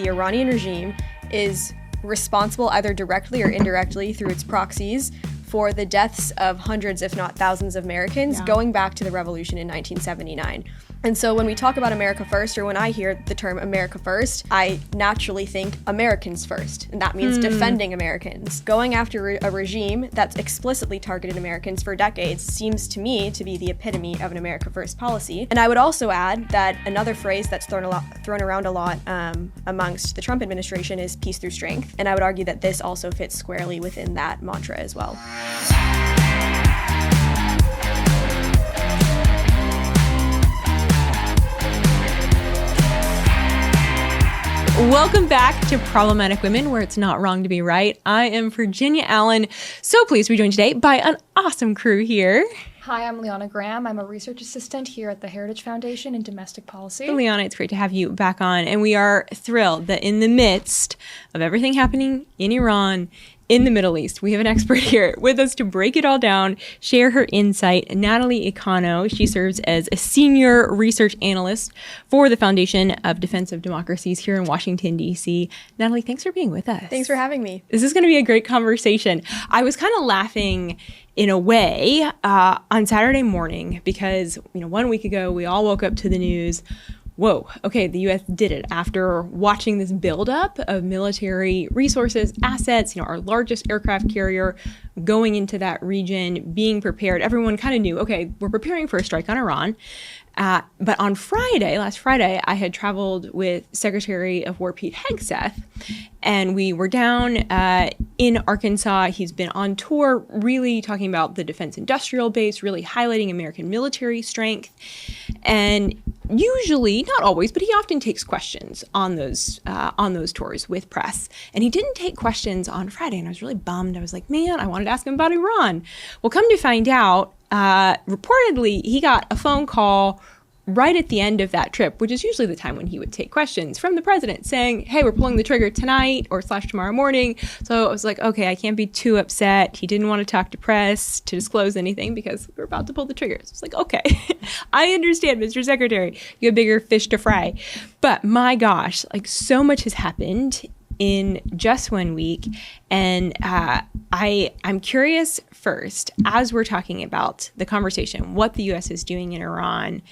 the Iranian regime is responsible either directly or indirectly through its proxies for the deaths of hundreds, if not thousands, of Americans going back to the revolution in 1979. And so when we talk about America first, or when I hear the term America first, I naturally think Americans first. And that means defending Americans. Going after a regime that's explicitly targeted Americans for decades seems to me to be the epitome of an America first policy. And I would also add that another phrase that's thrown around a lot amongst the Trump administration is peace through strength. And I would argue that this also fits squarely within that mantra as well. Welcome back to Problematic Women, where it's not wrong to be right. I am Virginia Allen. So pleased to be joined today by an awesome crew here. Hi, I'm Liana Graham. I'm a research assistant here at the Heritage Foundation in Domestic Policy. So Liana, it's great to have you back on. And we are thrilled that in the midst of everything happening in Iran, in the Middle East, we have an expert here with us to break it all down, share her insight. Natalie Ecanow, she serves as a senior research analyst for the Foundation of Defense of Democracies here in Washington, D.C. Natalie, thanks for being with us. Thanks for having me. This is going to be a great conversation. I was kind of laughing in a way on Saturday morning because, 1 week ago, we all woke up to the news. Whoa, okay, the U.S. did it after watching this buildup of military resources, assets, our largest aircraft carrier going into that region, being prepared. Everyone kind of knew, okay, we're preparing for a strike on Iran. But on last Friday, I had traveled with Secretary of War Pete Hegseth, and we were down in Arkansas. He's been on tour really talking about the defense industrial base, really highlighting American military strength. And usually, not always, but he often takes questions on those tours with press. And he didn't take questions on Friday, and I was really bummed. I was like, man, I wanted to ask him about Iran. Well, come to find out, reportedly, he got a phone call right at the end of that trip, which is usually the time when he would take questions from the president saying, hey, we're pulling the trigger tonight or / tomorrow morning. So I was like, okay, I can't be too upset. He didn't want to talk to press to disclose anything because we're about to pull the trigger. So I was like, okay, I understand, Mr. Secretary, you have bigger fish to fry. But my gosh, so much has happened in just 1 week. And I'm curious first, as we're talking about the conversation, what the U.S. is doing in Iran,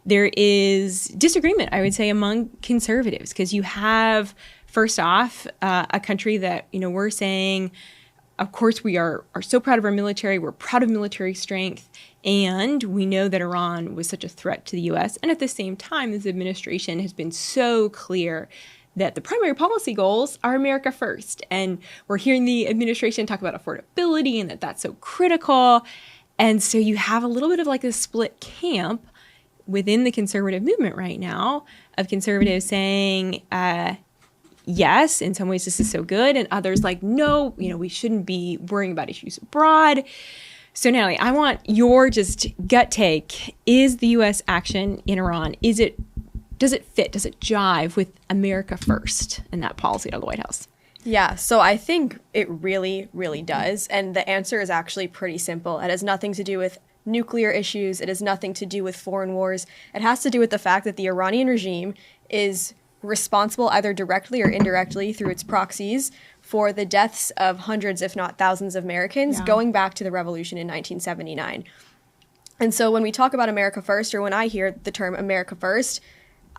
there is disagreement, I would say, among conservatives, because you have, first off, a country that, we're saying, of course, we are so proud of our military. We're proud of military strength. And we know that Iran was such a threat to the U.S. And at the same time, this administration has been so clear that the primary policy goals are America first. And we're hearing the administration talk about affordability and that that's so critical. And so you have a little bit of a split camp within the conservative movement right now of conservatives saying, yes, in some ways this is so good. And others no, we shouldn't be worrying about issues abroad. So Natalie, I want your just gut take. Is the U.S. action in Iran, does it fit? Does it jive with America first and that policy out of the White House? Yeah, so I think it really, really does. And the answer is actually pretty simple. It has nothing to do with nuclear issues. It has nothing to do with foreign wars. It has to do with the fact that the Iranian regime is responsible either directly or indirectly through its proxies for the deaths of hundreds, if not thousands, of Americans going back to the revolution in 1979. And so when we talk about America first, or when I hear the term America first,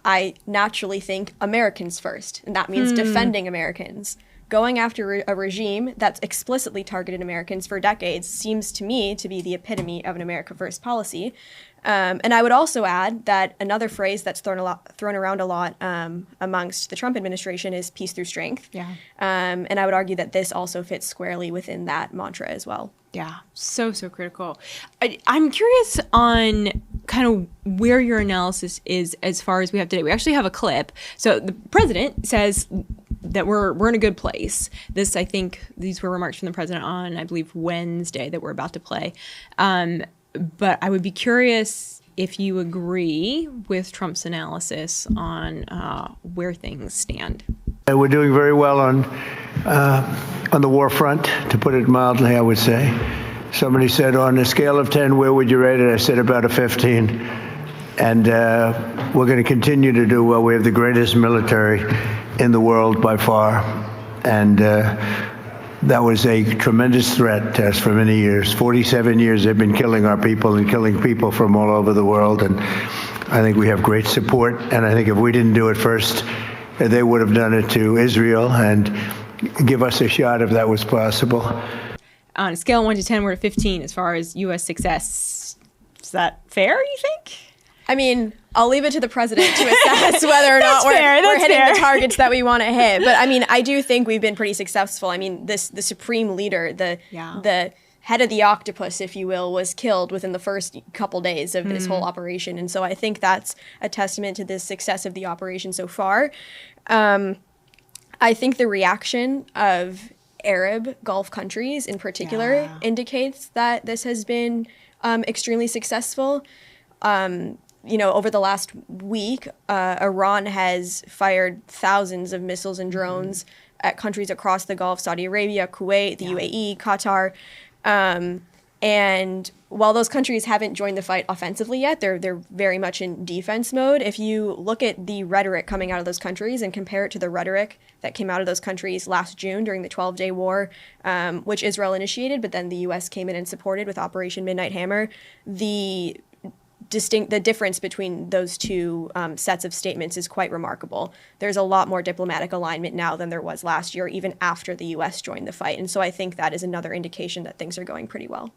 I naturally think Americans first. And that means defending Americans. Going after a regime that's explicitly targeted Americans for decades seems to me to be the epitome of an America first policy. And I would also add that another phrase that's thrown around a lot amongst the Trump administration is peace through strength. Yeah. And I would argue that this also fits squarely within that mantra as well. Yeah, so critical. I'm curious on kind of where your analysis is as far as we have today. We actually have a clip. So the president says that we're in a good place. I think these were remarks from the president on, I believe, Wednesday that we're about to play. But I would be curious if you agree with Trump's analysis on where things stand. We're doing very well on the war front, to put it mildly, I would say. Somebody said, on a scale of 10, where would you rate it? I said about a 15. And we're going to continue to do well. We have the greatest military in the world by far, and that was a tremendous threat to us for many years. 47 years they've been killing our people and killing people from all over the world, and I think we have great support. And I think if we didn't do it first, they would have done it to Israel and give us a shot if that was possible. On a scale of 1 to 10, we're at 15 as far as U.S. success. Is that fair, you think? I mean, I'll leave it to the president to assess whether or not we're hitting the targets that we want to hit. But I mean, I do think we've been pretty successful. I mean, the supreme leader, the head of the octopus, if you will, was killed within the first couple days of this whole operation. And so I think that's a testament to the success of the operation so far. I think the reaction of Arab Gulf countries in particular indicates that this has been extremely successful. Over the last week, Iran has fired thousands of missiles and drones at countries across the Gulf: Saudi Arabia, Kuwait, the UAE, Qatar. And while those countries haven't joined the fight offensively yet, they're very much in defense mode. If you look at the rhetoric coming out of those countries and compare it to the rhetoric that came out of those countries last June during the 12-day war, which Israel initiated, but then the U.S. came in and supported with Operation Midnight Hammer, the difference between those two sets of statements is quite remarkable. There's a lot more diplomatic alignment now than there was last year, even after the U.S. joined the fight. And so I think that is another indication that things are going pretty well.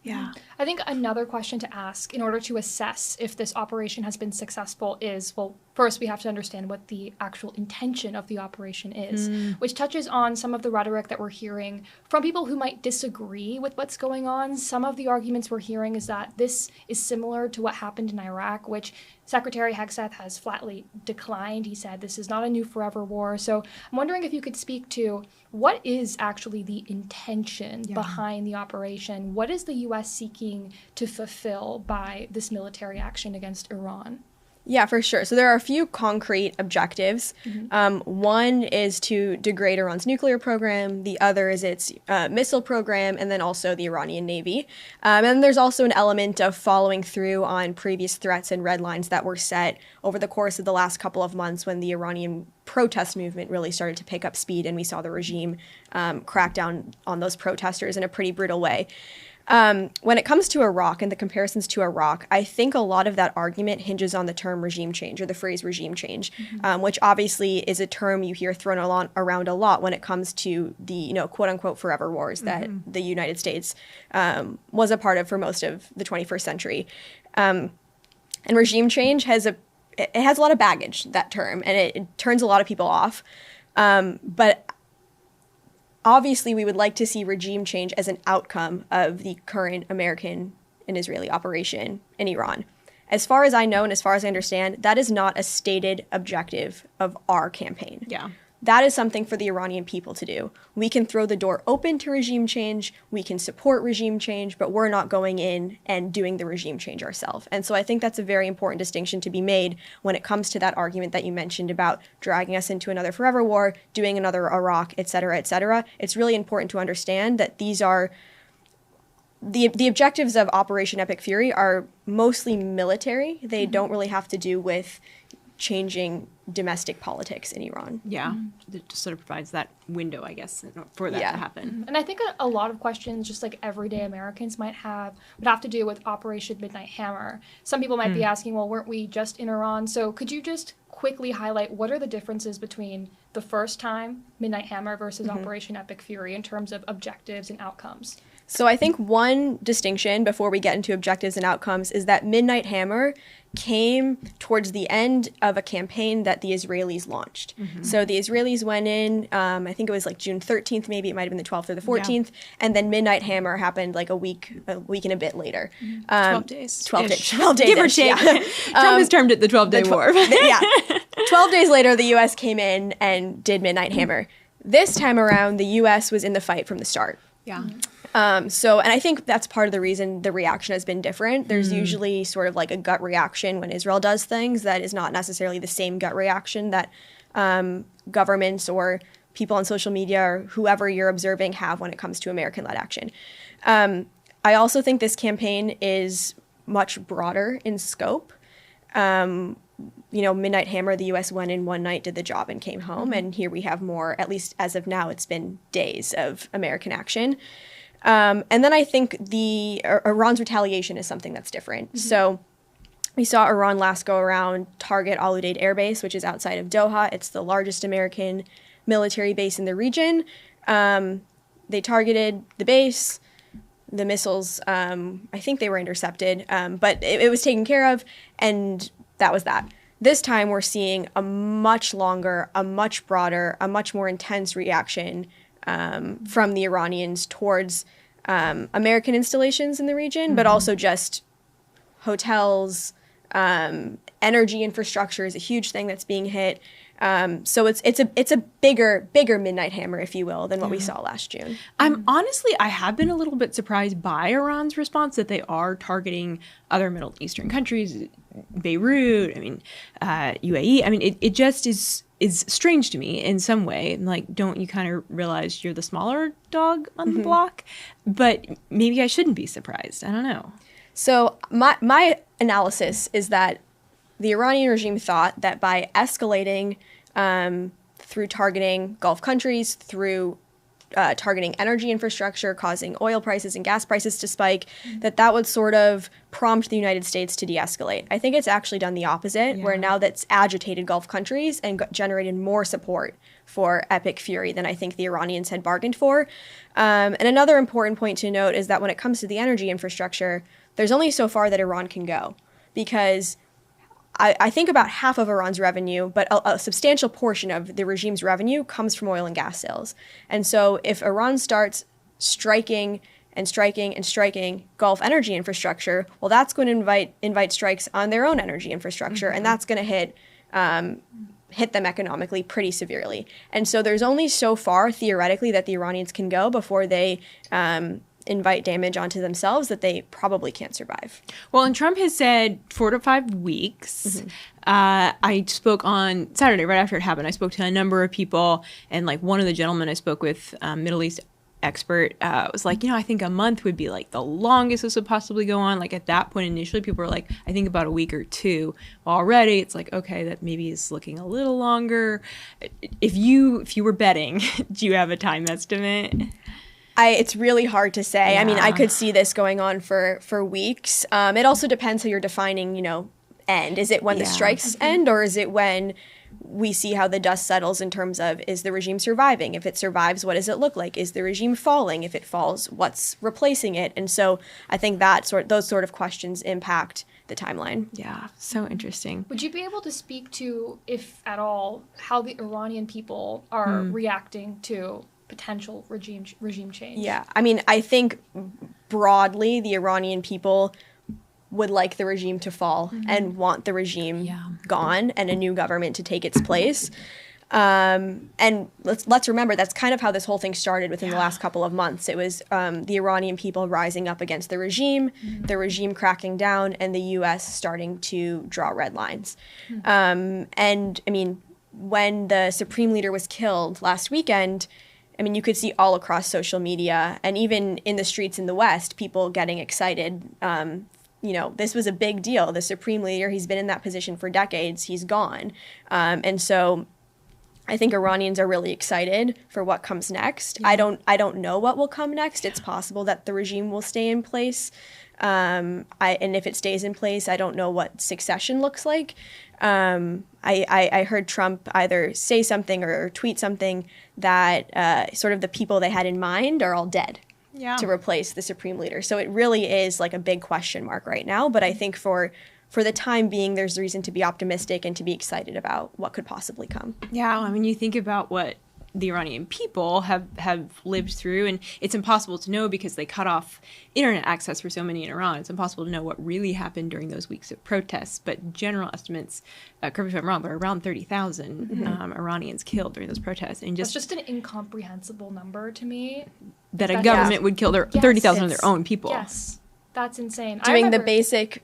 Yeah. I think another question to ask in order to assess if this operation has been successful is, well, first we have to understand what the actual intention of the operation is, which touches on some of the rhetoric that we're hearing from people who might disagree with what's going on. Some of the arguments we're hearing is that this is similar to what happened in Iraq, which Secretary Hegseth has flatly declined. He said this is not a new forever war. So I'm wondering if you could speak to what is actually the intention behind the operation? What is the U.S. seeking to fulfill by this military action against Iran? Yeah, for sure. So there are a few concrete objectives. One is to degrade Iran's nuclear program. The other is its missile program, and then also the Iranian Navy. And there's also an element of following through on previous threats and red lines that were set over the course of the last couple of months when the Iranian protest movement really started to pick up speed, and we saw the regime crack down on those protesters in a pretty brutal way. When it comes to Iraq and the comparisons to Iraq, I think a lot of that argument hinges on the term regime change, or the phrase regime change, which obviously is a term you hear thrown around a lot when it comes to the, quote unquote forever wars that the United States was a part of for most of the 21st century. And regime change has a lot of baggage, that term, and it turns a lot of people off. But obviously, we would like to see regime change as an outcome of the current American and Israeli operation in Iran. As far as I know and as far as I understand, that is not a stated objective of our campaign. That is something for the Iranian people to do. We can throw the door open to regime change, we can support regime change, but we're not going in and doing the regime change ourselves. And so I think that's a very important distinction to be made when it comes to that argument that you mentioned about dragging us into another forever war, doing another Iraq, et cetera, et cetera. It's really important to understand that these are the objectives of Operation Epic Fury are mostly military. They don't really have to do with changing domestic politics in Iran. It just sort of provides that window, I guess, for that to happen. And I think a lot of questions, just like everyday Americans might have, would have to do with Operation Midnight Hammer. Some people might be asking, well, weren't we just in Iran? So could you just quickly highlight what are the differences between the first time Midnight Hammer versus Operation Epic Fury in terms of objectives and outcomes? So I think one distinction before we get into objectives and outcomes is that Midnight Hammer came towards the end of a campaign that the Israelis launched. So the Israelis went in, I think it was like June 13th, maybe it might have been the 12th or the 14th, and then Midnight Hammer happened like a week and a bit later. 12 days. 12 days. Give or take. Trump has termed it the 12-day war. 12 days later, the U.S. came in and did Midnight Hammer. This time around, the U.S. was in the fight from the start. And I think that's part of the reason the reaction has been different. There's usually sort of like a gut reaction when Israel does things that is not necessarily the same gut reaction that governments or people on social media or whoever you're observing have when it comes to American-led action. I also think this campaign is much broader in scope. Midnight Hammer, the U.S. went in one night, did the job, and came home. And here we have more, at least as of now, it's been days of American action. And then I think Iran's retaliation is something that's different. So we saw Iran last go around target Al Udeid Air Base, which is outside of Doha. It's the largest American military base in the region. They targeted the base. The missiles, I think they were intercepted, but it was taken care of, and that was that. This time we're seeing a much longer, a much broader, a much more intense reaction from the Iranians towards American installations in the region, but also just hotels, energy infrastructure is a huge thing that's being hit. So it's a bigger Midnight Hammer, if you will, than what we saw last June. I have been a little bit surprised by Iran's response that they are targeting other Middle Eastern countries, Beirut, UAE. It just is strange to me in some way. Like, don't you kind of realize you're the smaller dog on the block? But maybe I shouldn't be surprised. I don't know. So my analysis is that the Iranian regime thought that by escalating through targeting Gulf countries, through targeting energy infrastructure, causing oil prices and gas prices to spike, that would sort of prompt the United States to de-escalate. I think it's actually done the opposite, where now that's agitated Gulf countries and generated more support for epic fury than I think the Iranians had bargained for. And another important point to note is that when it comes to the energy infrastructure, there's only so far that Iran can go, because I think about half of Iran's revenue, but a substantial portion of the regime's revenue comes from oil and gas sales. And so if Iran starts striking Gulf energy infrastructure, well, that's going to invite strikes on their own energy infrastructure, and that's going to hit them economically pretty severely. And so there's only so far, theoretically, that the Iranians can go before they invite damage onto themselves that they probably can't survive. Well, and Trump has said 4 to 5 weeks. I spoke on Saturday, right after it happened. I spoke to a number of people, and like one of the gentlemen I spoke with, Middle East expert, was like, I think a month would be like the longest this would possibly go on. Like at that point, initially, people were like, I think about a week or two. Well, already, it's like, okay, that maybe is looking a little longer. If you were betting, do you have a time estimate? It's really hard to say. I mean, I could see this going on for weeks. It also depends how you're defining, end. Is it when the strikes end, or is it when we see how the dust settles in terms of, is the regime surviving? If it survives, what does it look like? Is the regime falling? If it falls, what's replacing it? And so I think those sort of questions impact the timeline. Yeah, so interesting. Would you be able to speak to, if at all, how the Iranian people are reacting to potential regime change? Yeah, I mean, I think broadly the Iranian people would like the regime to fall and want the regime gone and a new government to take its place. And let's remember, that's kind of how this whole thing started within the last couple of months. It was the Iranian people rising up against the regime cracking down, and the U.S. starting to draw red lines. And I mean, when the Supreme Leader was killed last weekend, I mean, you could see all across social media and even in the streets in the West, people getting excited. This was a big deal. The Supreme Leader, he's been in that position for decades. He's gone. And so I think Iranians are really excited for what comes next. I don't know what will come next. It's possible that the regime will stay in place. And if it stays in place, I don't know what succession looks like. I heard Trump either say something or tweet something that sort of the people they had in mind are all dead to replace the Supreme Leader. So it really is like a big question mark right now. But I think for the time being, there's reason to be optimistic and to be excited about what could possibly come. Yeah, I mean, you think about what the Iranian people have lived through, and it's impossible to know because they cut off internet access for so many in Iran. It's impossible to know what really happened during those weeks of protests, but general estimates, correct me if I'm wrong, but around 30,000 Iranians killed during those protests. And that's just an incomprehensible number to me. That a government would kill 30,000 of their own people. Yes, that's insane. Doing their basic,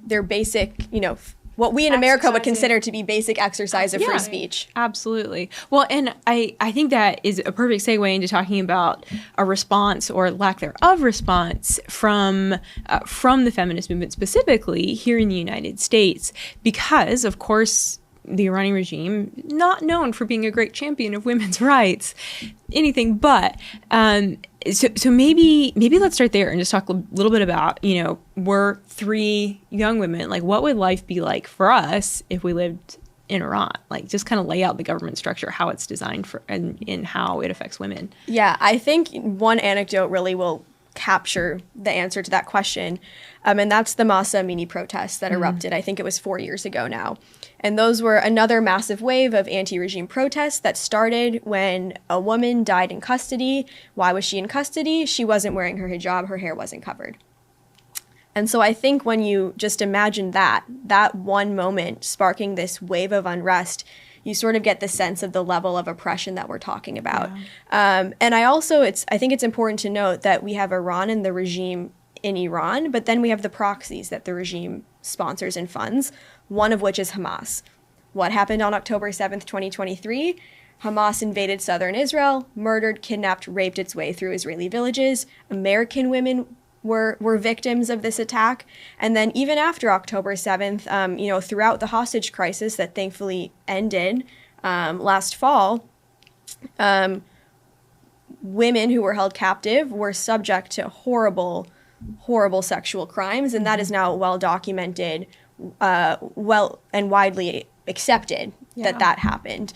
what we in America would consider to be basic exercise of free speech. Absolutely. Well, and I think that is a perfect segue into talking about a response or lack thereof response from the feminist movement specifically here in the United States, because, of course, the Iranian regime, not known for being a great champion of women's rights, anything but. So maybe let's start there and just talk a little bit about, we're 3 young women. Like, what would life be like for us if we lived in Iran? Like, just kind of lay out the government structure, how it's designed for, and how it affects women. Yeah, I think one anecdote really will capture the answer to that question. And that's the Mahsa Amini protests that erupted. I think it was 4 years ago now. And those were another massive wave of anti-regime protests that started when a woman died in custody. Why was she in custody? She wasn't wearing her hijab. Her hair wasn't covered. And so I think when you just imagine that one moment sparking this wave of unrest, you sort of get the sense of the level of oppression that we're talking about. Yeah. And I think it's important to note that we have Iran and the regime in Iran, but then we have the proxies that the regime sponsors and funds, one of which is Hamas. What happened on October 7th, 2023? Hamas invaded southern Israel, murdered, kidnapped, raped its way through Israeli villages. American women were victims of this attack. And then even after October 7th, throughout the hostage crisis that thankfully ended last fall, women who were held captive were subject to horrible sexual crimes. And that is now well documented, and widely accepted that happened,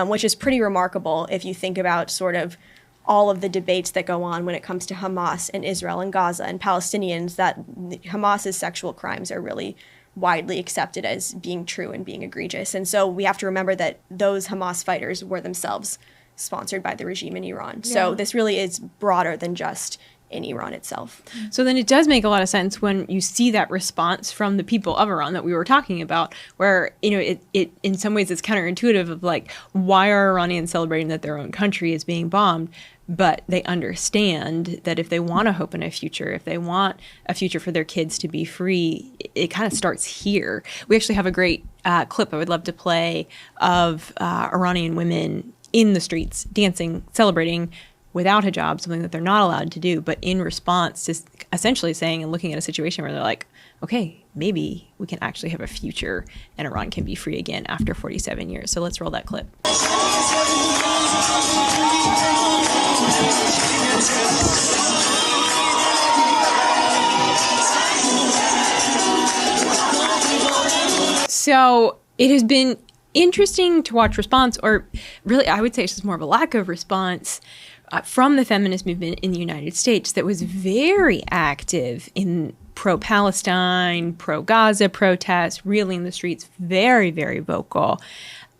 which is pretty remarkable if you think about sort of all of the debates that go on when it comes to Hamas and Israel and Gaza and Palestinians, that Hamas's sexual crimes are really widely accepted as being true and being egregious. And so we have to remember that those Hamas fighters were themselves sponsored by the regime in Iran. Yeah. So this really is broader than just in Iran itself. So then it does make a lot of sense when you see that response from the people of Iran that we were talking about, where, it in some ways it's counterintuitive of like, why are Iranians celebrating that their own country is being bombed? But they understand that if they want a hope and a future, if they want a future for their kids to be free, it kind of starts here. We actually have a great clip I would love to play of Iranian women in the streets dancing, celebrating without hijab, something that they're not allowed to do, but in response to essentially saying and looking at a situation where they're like, okay, maybe we can actually have a future and Iran can be free again after 47 years. So let's roll that clip. So it has been interesting to watch response, or really I would say it's just more of a lack of response from the feminist movement in the United States that was very active in pro-Palestine, pro-Gaza protests, really in the streets, very, very vocal.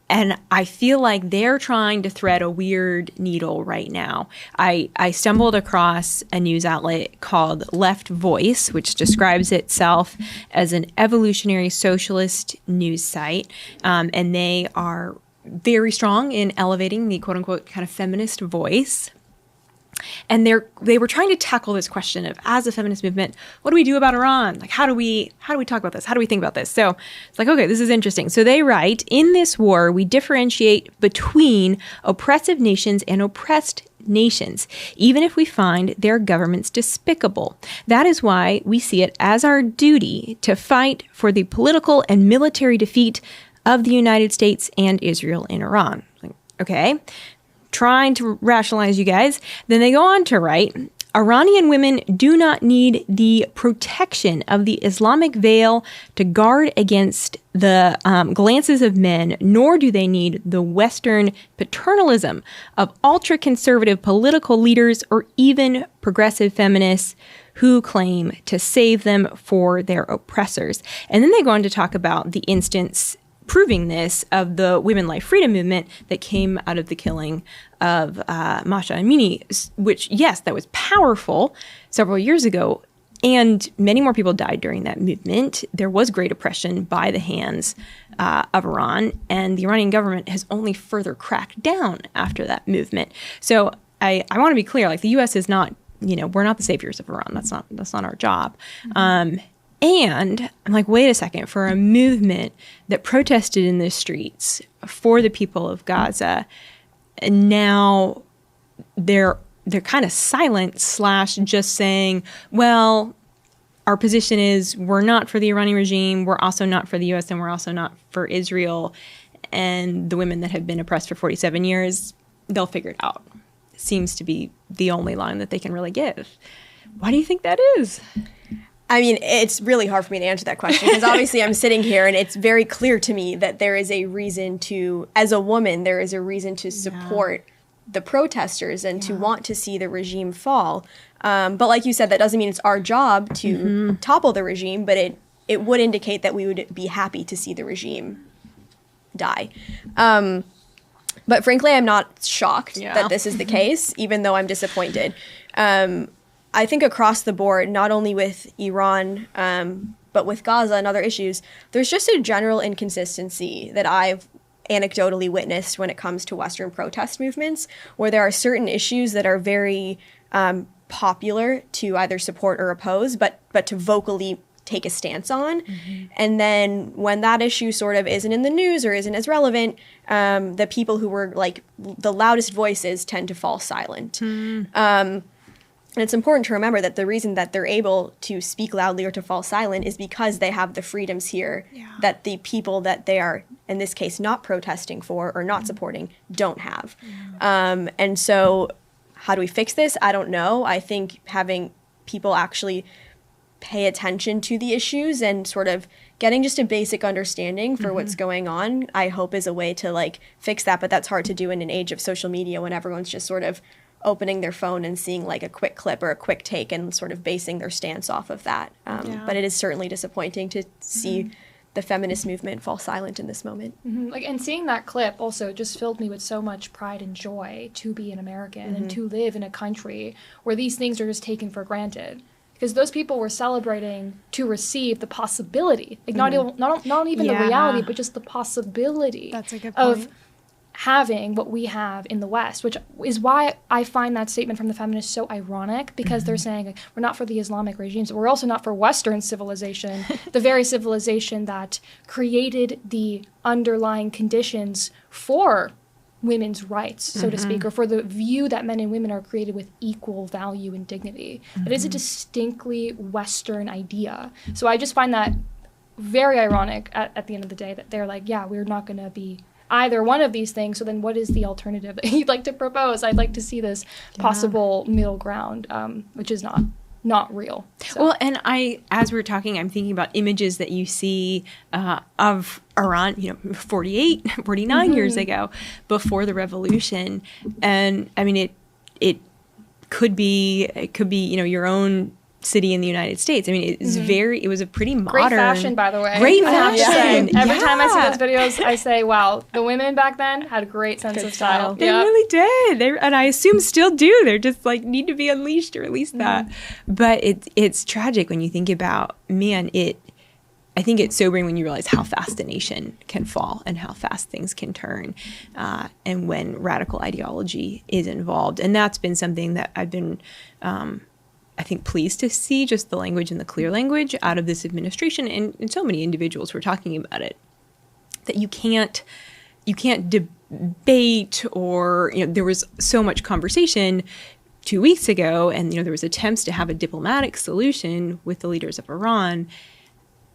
And I feel like they're trying to thread a weird needle right now. I stumbled across a news outlet called Left Voice, which describes itself as an evolutionary socialist news site. And they are very strong in elevating the quote-unquote kind of feminist voice. And they were trying to tackle this question of, as a feminist movement, what do we do about Iran? Like, how do we talk about this? How do we think about this? So it's like, okay, this is interesting. So they write, in this war, we differentiate between oppressive nations and oppressed nations, even if we find their governments despicable. That is why we see it as our duty to fight for the political and military defeat of the United States and Israel in Iran. Like, okay. Trying to rationalize you guys. Then they go on to write, Iranian women do not need the protection of the Islamic veil to guard against the glances of men, nor do they need the Western paternalism of ultra-conservative political leaders or even progressive feminists who claim to save them for their oppressors. And then they go on to talk about the instance proving this of the Women Life Freedom movement that came out of the killing of Mahsa Amini, which, yes, that was powerful several years ago. And many more people died during that movement. There was great oppression by the hands of Iran, and the Iranian government has only further cracked down after that movement. So I want to be clear, like, the U.S. is not, we're not the saviors of Iran. That's not our job. Mm-hmm. And I'm like, wait a second, for a movement that protested in the streets for the people of Gaza, and now they're kind of silent / just saying, well, our position is we're not for the Iranian regime, we're also not for the U.S., and we're also not for Israel. and the women that have been oppressed for 47 years, they'll figure it out. It seems to be the only line that they can really give. Why do you think that is? I mean, it's really hard for me to answer that question because obviously I'm sitting here and it's very clear to me that there is a reason to, as a woman, there is a reason to support the protesters and to want to see the regime fall. But like you said, that doesn't mean it's our job to topple the regime, but it would indicate that we would be happy to see the regime die. But frankly, I'm not shocked that this is the case, even though I'm disappointed. I think across the board, not only with Iran, but with Gaza and other issues, there's just a general inconsistency that I've anecdotally witnessed when it comes to Western protest movements, where there are certain issues that are very popular to either support or oppose, but to vocally take a stance on. And then when that issue sort of isn't in the news or isn't as relevant, the people who were like the loudest voices tend to fall silent. And it's important to remember that the reason that they're able to speak loudly or to fall silent is because they have the freedoms here that the people that they are, in this case, not protesting for or not supporting don't have. And so how do we fix this? I don't know. I think having people actually pay attention to the issues and sort of getting just a basic understanding for what's going on, I hope is a way to like fix that. But that's hard to do in an age of social media when everyone's just sort of opening their phone and seeing like a quick clip or a quick take and sort of basing their stance off of that. But it is certainly disappointing to see the feminist movement fall silent in this moment. Like, and seeing that clip also just filled me with so much pride and joy to be an American and to live in a country where these things are just taken for granted. Because those people were celebrating to receive the possibility, like not even the reality, but just the possibility That's a good point. of having what we have in the West, which is why I find that statement from the feminists so ironic, because they're saying like, we're not for the Islamic regimes, we're also not for Western civilization, the very civilization that created the underlying conditions for women's rights, so to speak, or for the view that men and women are created with equal value and dignity. It is a distinctly Western idea. So I just find that very ironic at the end of the day that they're like, yeah, we're not going to be either one of these things, so then what is the alternative that you'd like to propose? I'd like to see this possible middle ground, which is not real. So. Well, and as we were talking, I'm thinking about images that you see of Iran, 49 years ago, before the revolution. And I mean, it could be, your own city in the United States. I mean, it was a pretty modern. Great fashion, by the way. Great fashion. Every time I see those videos, I say, wow, the women back then had a great sense of style. They really did. And I assume still do. They're just like need to be unleashed, or at least that. But it's tragic when you think about, I think it's sobering when you realize how fast a nation can fall and how fast things can turn, and when radical ideology is involved. And that's been something that I've been I think pleased to see, just the language and the clear language out of this administration and so many individuals who are talking about it, that you can't debate, or there was so much conversation 2 weeks ago, and there was attempts to have a diplomatic solution with the leaders of Iran.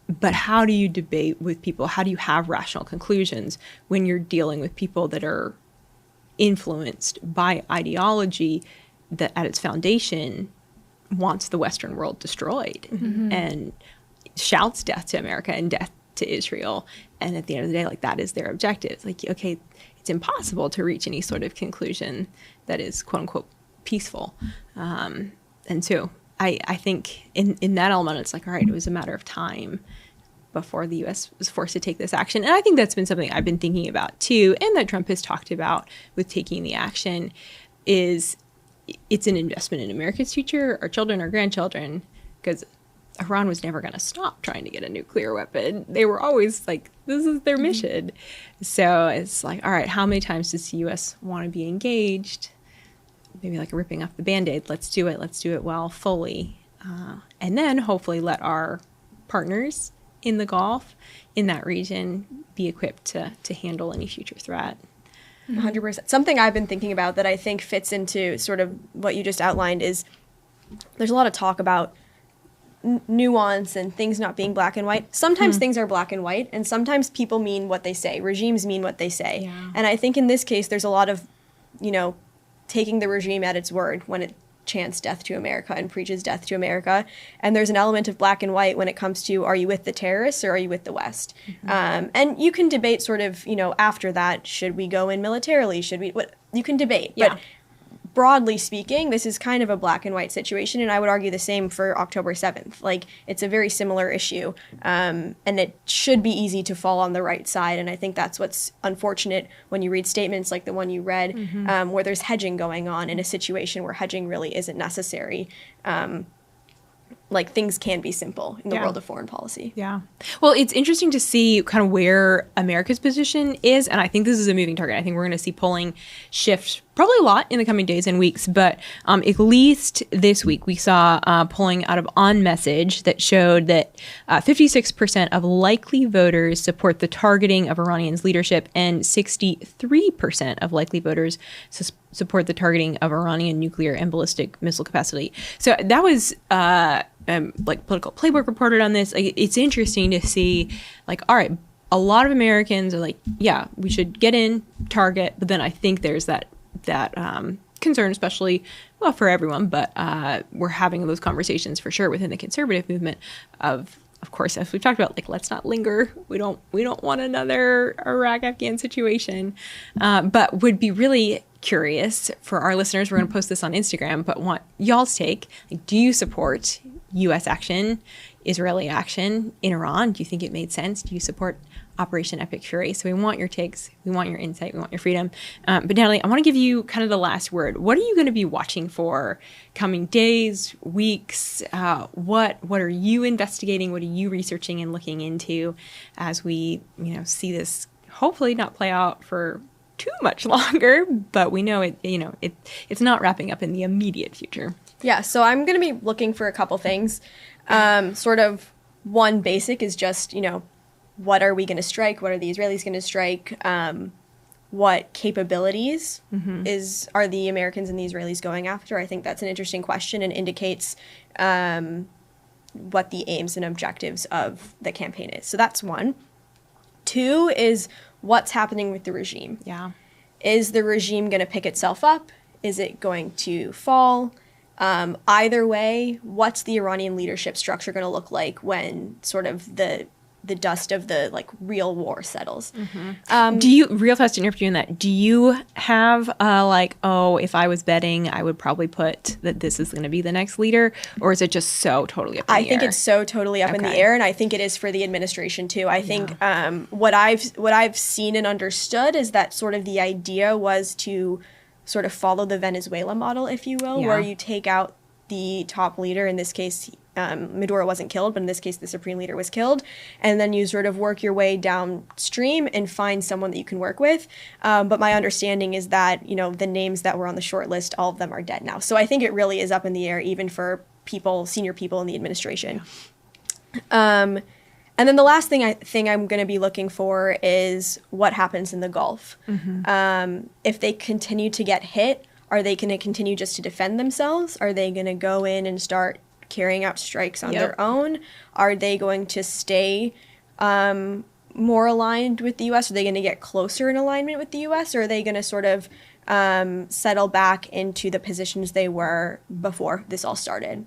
But how do you debate with people? How do you have rational conclusions when you're dealing with people that are influenced by ideology that at its foundation wants the Western world destroyed and shouts death to America and death to Israel? And at the end of the day, like, that is their objective. It's like, okay, it's impossible to reach any sort of conclusion that is quote unquote peaceful. And so I think in that element, it's like, all right, it was a matter of time before the U.S. was forced to take this action. And I think that's been something I've been thinking about too, and that Trump has talked about with taking the action, is it's an investment in America's future, our children, our grandchildren, because Iran was never going to stop trying to get a nuclear weapon. They were always like, this is their mission. So it's like, all right, how many times does the U.S. want to be engaged? Maybe like ripping off the Band-Aid. Let's do it. Let's do it well, fully. And then hopefully let our partners in the Gulf, in that region, be equipped to handle any future threat. 100%. Something I've been thinking about that I think fits into sort of what you just outlined is there's a lot of talk about nuance and things not being black and white. Sometimes things are black and white, and sometimes people mean what they say. Regimes mean what they say. Yeah. And I think in this case, there's a lot of, taking the regime at its word when it chants death to America and preaches death to America. And there's an element of black and white when it comes to, are you with the terrorists or are you with the West? And you can debate sort of, after that, should we go in militarily? You can debate. Yeah. But broadly speaking, this is kind of a black and white situation, and I would argue the same for October 7th. Like, it's a very similar issue, and it should be easy to fall on the right side, and I think that's what's unfortunate when you read statements like the one you read, where there's hedging going on in a situation where hedging really isn't necessary. Like, things can be simple in the world of foreign policy. Yeah. Well, it's interesting to see kind of where America's position is, and I think this is a moving target. I think we're going to see polling shift probably a lot in the coming days and weeks, but at least this week we saw polling out of On Message that showed that 56% of likely voters support the targeting of Iranian's leadership, and 63% of likely voters support the targeting of Iranian nuclear and ballistic missile capacity. So that was like Political Playbook reported on this. Like, it's interesting to see, like, all right, a lot of Americans are like, yeah, we should get in, target, but then I think there's that concern, especially, well, for everyone, but we're having those conversations for sure within the conservative movement of course, as we've talked about, like, let's not linger. We don't want another Iraq-Afghan situation, but would be really curious for our listeners. We're going to post this on Instagram, but want y'all's take. Like, do you support U.S. action, Israeli action in Iran? Do you think it made sense? Do you support Operation Epic Fury? So we want your takes, we want your insight, we want your freedom. But Natalie, I want to give you kind of the last word. What are you going to be watching for coming days, weeks? What are you investigating? What are you researching and looking into as we, see this hopefully not play out for too much longer, but we know it's not wrapping up in the immediate future. Yeah, so I'm going to be looking for a couple things. Sort of one basic is just, what are we going to strike? What are the Israelis going to strike? What capabilities are the Americans and the Israelis going after? I think that's an interesting question and indicates what the aims and objectives of the campaign is. So that's one. Two is what's happening with the regime. Yeah. Is the regime going to pick itself up? Is it going to fall? Either way, what's the Iranian leadership structure going to look like when sort of the dust of the real war settles? Do you, real fast interview in that, do you have if I was betting, I would probably put that this is going to be the next leader, or is it just so totally up in the air? I think it's so totally up in the air, and I think it is for the administration too. I think what I've seen and understood is that sort of the idea was to sort of follow the Venezuela model, if you will, where you take out the top leader. In this case, Maduro wasn't killed, but in this case, the supreme leader was killed. And then you sort of work your way downstream and find someone that you can work with. But my understanding is that, the names that were on the short list, all of them are dead now. So I think it really is up in the air, even for senior people in the administration. And then the last thing I'm going to be looking for is what happens in the Gulf. If they continue to get hit, are they going to continue just to defend themselves? Are they going to go in and start carrying out strikes on their own? Are they going to stay more aligned with the U.S.? Are they going to get closer in alignment with the U.S.? Or are they going to sort of settle back into the positions they were before this all started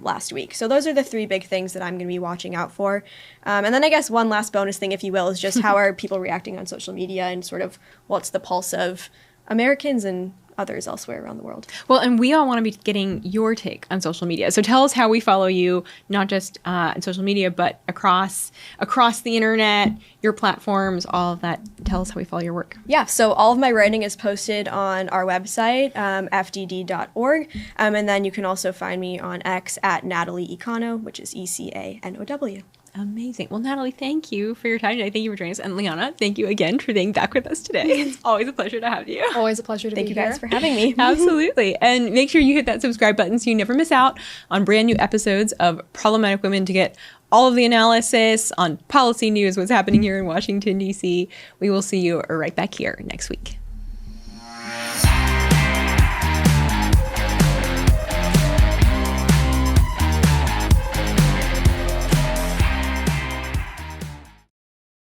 last week? So those are the three big things that I'm going to be watching out for. And then I guess one last bonus thing, if you will, is just how are people reacting on social media and sort of what's the pulse of Americans and others elsewhere around the world. Well, and we all want to be getting your take on social media. So tell us how we follow you, not just on social media, but across the internet, your platforms, all of that. Tell us how we follow your work. Yeah, so all of my writing is posted on our website, fdd.org. And then you can also find me on X at Natalie Ecanow, which is Ecanow. Amazing. Well, Natalie, thank you for your time today. Thank you for joining us. And Liana, thank you again for being back with us today. It's always a pleasure to have you. Always a pleasure to be here. Thank you guys for having me. Absolutely. And make sure you hit that subscribe button so you never miss out on brand new episodes of Problematic Women to get all of the analysis on policy news, what's happening here in Washington, D.C. We will see you right back here next week.